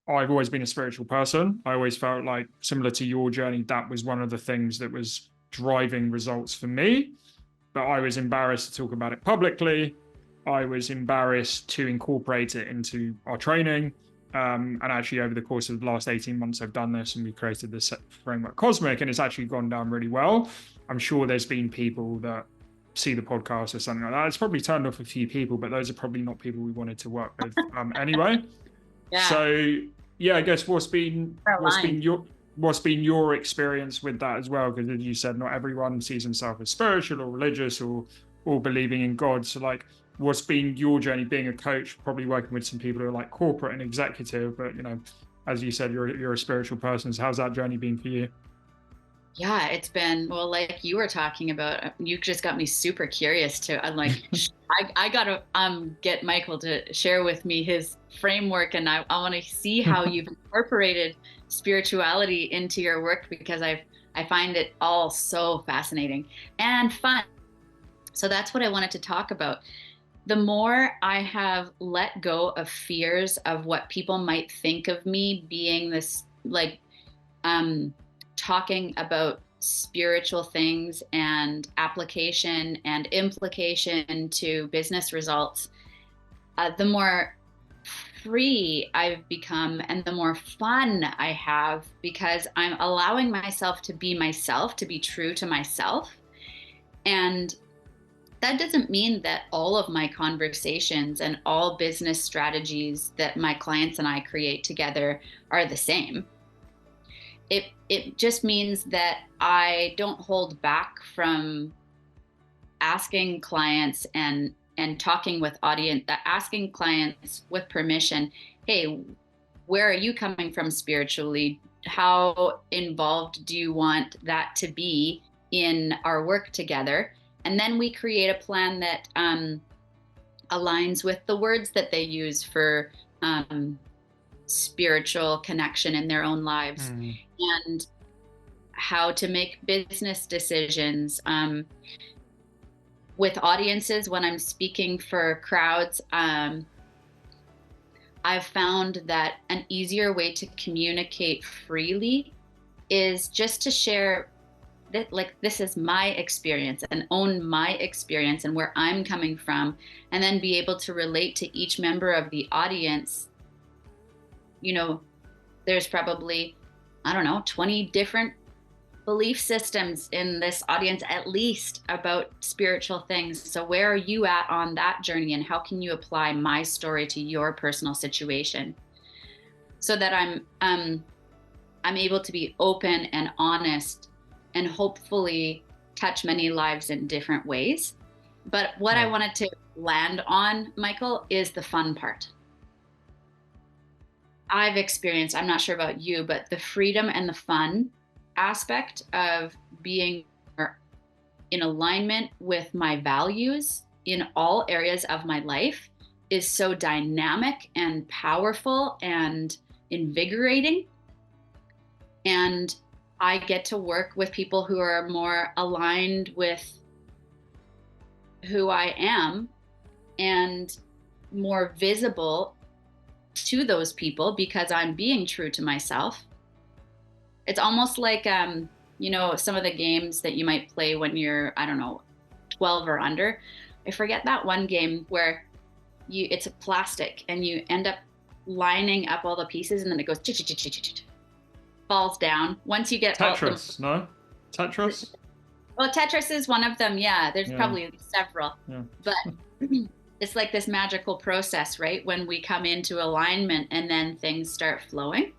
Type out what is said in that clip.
I've always been a spiritual person. I always felt like, similar to your journey, that was one of the things that was driving results for me. But I was embarrassed to talk about it publicly. I was embarrassed to incorporate it into our training. And actually, over the course of the last 18 months, I've done this and we created this framework Cosmic, and it's actually gone down really well. I'm sure there's been people that see the podcast or something like that. It's probably turned off a few people, but those are probably not people we wanted to work with anyway. Yeah, So yeah, I guess we're what's aligned. been your experience with that as well? Because as you said, not everyone sees himself as spiritual or religious or believing in God. So like, what's been your journey being a coach? Probably working with some people who are like corporate and executive, but as you said, you're a spiritual person. So how's that journey been for you? Yeah, it's been, well, like you were talking about, you just got me super curious to, I'm like, I gotta get Michael to share with me his framework, and I want to see how you've incorporated spirituality into your work, because I find it all so fascinating and fun. So that's what I wanted to talk about. The more I have let go of fears of what people might think of me being this, like, um, talking about spiritual things and application and implication to business results, the more free I've become and the more fun I have, because I'm allowing myself to be myself, to be true to myself. And that doesn't mean that all of my conversations and all business strategies that my clients and I create together are the same. It just means that I don't hold back from asking clients and talking with audience, asking clients with permission, hey, where are you coming from spiritually? How involved do you want that to be in our work together? And then we create a plan that aligns with the words that they use for spiritual connection in their own lives, Mm. and how to make business decisions. With audiences, when I'm speaking for crowds, I've found that an easier way to communicate freely is just to share that, like, this is my experience, and own my experience and where I'm coming from, and then be able to relate to each member of the audience. You know, there's probably, I don't know, 20 different belief systems in this audience, at least, about spiritual things. So where are you at on that journey, and how can you apply my story to your personal situation, so that I'm able to be open and honest and hopefully touch many lives in different ways. But what I Yeah. wanted to land on, Michael, is the fun part. I've experienced, I'm not sure about you, but the freedom and the fun aspect of being in alignment with my values in all areas of my life is so dynamic and powerful and invigorating. And I get to work with people who are more aligned with who I am and more visible to those people because I'm being true to myself. It's almost like, some of the games that you might play when you're, I don't know, 12 or under. I forget that one game where it's a plastic and you end up lining up all the pieces, and then it goes, falls down. Once you get all the, Tetris, no? Tetris? well, Tetris is one of them. Yeah, there's Yeah, probably several, yeah. but it's like this magical process, right? When we come into alignment and then things start flowing.